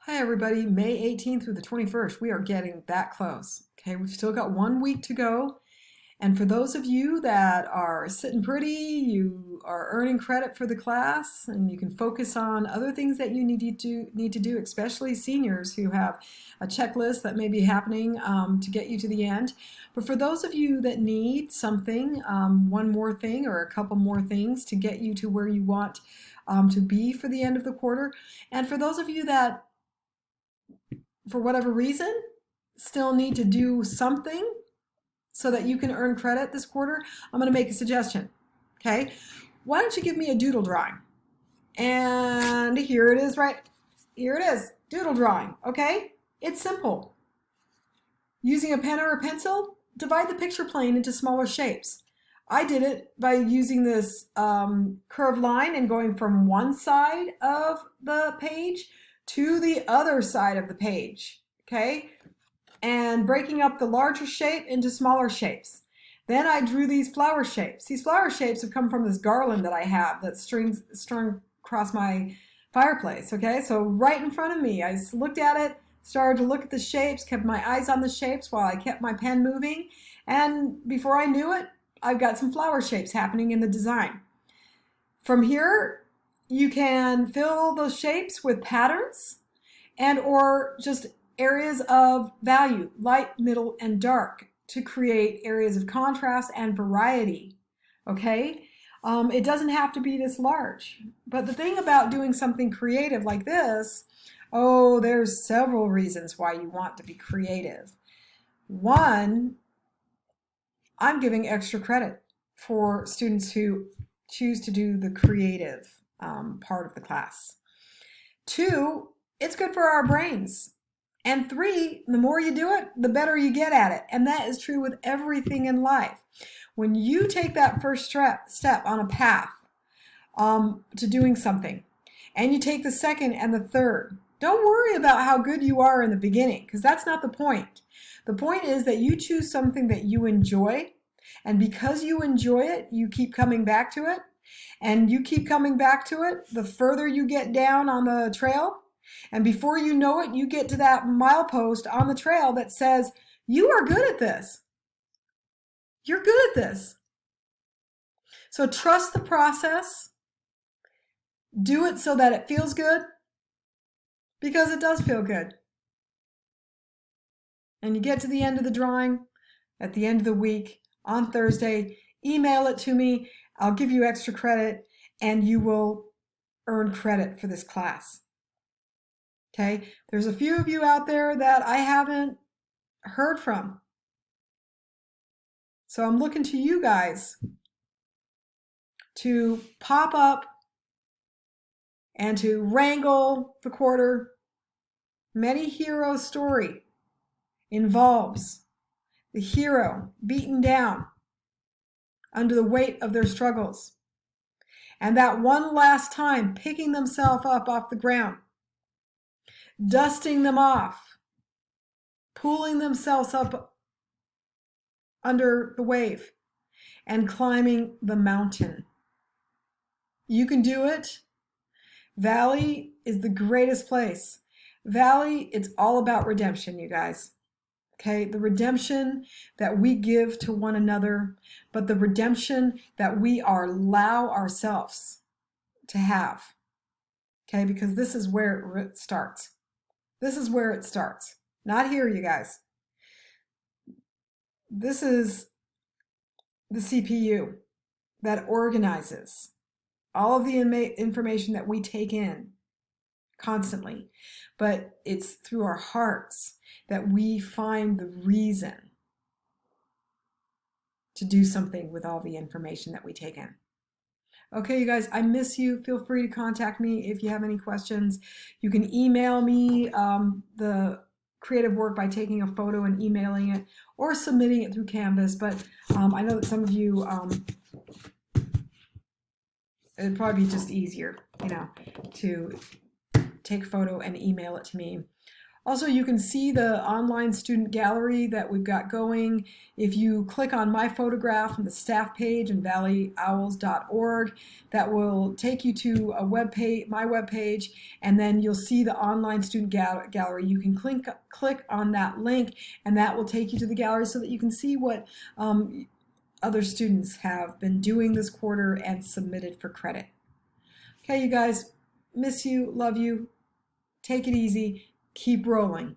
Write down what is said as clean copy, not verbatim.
Hi, everybody. May 18th through the 21st. We are getting that close. Okay, we've still got 1 week to go. And for those of you that are sitting pretty, you are earning credit for the class, and you can focus on other things that you need to do, especially seniors who have a checklist that may be happening to get you to the end. But for those of you that need something, one more thing or a couple more things to get you to where you want to be for the end of the quarter, and for those of you that for whatever reason, still need to do something so that you can earn credit this quarter, I'm going to make a suggestion. Okay? Why don't you give me a doodle drawing? And here it is, right? Here it is, doodle drawing. Okay? It's simple. Using a pen or a pencil, divide the picture plane into smaller shapes. I did it by using this curved line and going from one side of the page to the other side of the page, okay? And breaking up the larger shape into smaller shapes. Then I drew these flower shapes. These flower shapes have come from this garland that I have that's strung across my fireplace, okay? So right in front of me, I looked at it, started to look at the shapes, kept my eyes on the shapes while I kept my pen moving, and before I knew it, I've got some flower shapes happening in the design. From here, you can fill those shapes with patterns and or just areas of value, light, middle, and dark, to create areas of contrast and variety, okay? It doesn't have to be this large. But the thing about doing something creative like this, oh, there's several reasons why you want to be creative. One, I'm giving extra credit for students who choose to do the creative part of the class. Two, it's good for our brains. And three, the more you do it, the better you get at it. And that is true with everything in life. When you take that first step on a path to doing something, and you take the second and the third, don't worry about how good you are in the beginning, because that's not the point. The point is that you choose something that you enjoy, and because you enjoy it, you keep coming back to it, and you keep coming back to it the further you get down on the trail, and before you know it, you get to that milepost on the trail that says, you are good at this. You're good at this. So trust the process. Do it so that it feels good, because it does feel good. And you get to the end of the drawing at the end of the week on Thursday, email it to me. I'll give you extra credit and you will earn credit for this class. Okay, there's a few of you out there that I haven't heard from. So I'm looking to you guys to pop up and to wrangle the quarter. Many hero story involves the hero beaten down under the weight of their struggles, and that one last time picking themselves up off the ground, dusting them off, pulling themselves up under the wave, and climbing the mountain. You can do it. Valley is the greatest place. Valley, it's all about redemption, you guys. Okay, the redemption that we give to one another, but the redemption that we allow ourselves to have. Okay, because this is where it starts. This is where it starts. Not here, you guys. This is the CPU that organizes all of the information that we take in constantly, but it's through our hearts that we find the reason to do something with all the information that we take in. Okay, you guys, I miss you. Feel free to contact me if you have any questions. You can email me the creative work by taking a photo and emailing it, or submitting it through Canvas, but I know that some of you, it'd probably be just easier, to take a photo and email it to me. Also, you can see the online student gallery that we've got going. If you click on my photograph on the staff page in valleyowls.org, that will take you to a web page, my web page, and then you'll see the online student gallery. You can click on that link, and that will take you to the gallery so that you can see what other students have been doing this quarter and submitted for credit. Okay, you guys, miss you, love you. Take it easy. Keep rolling.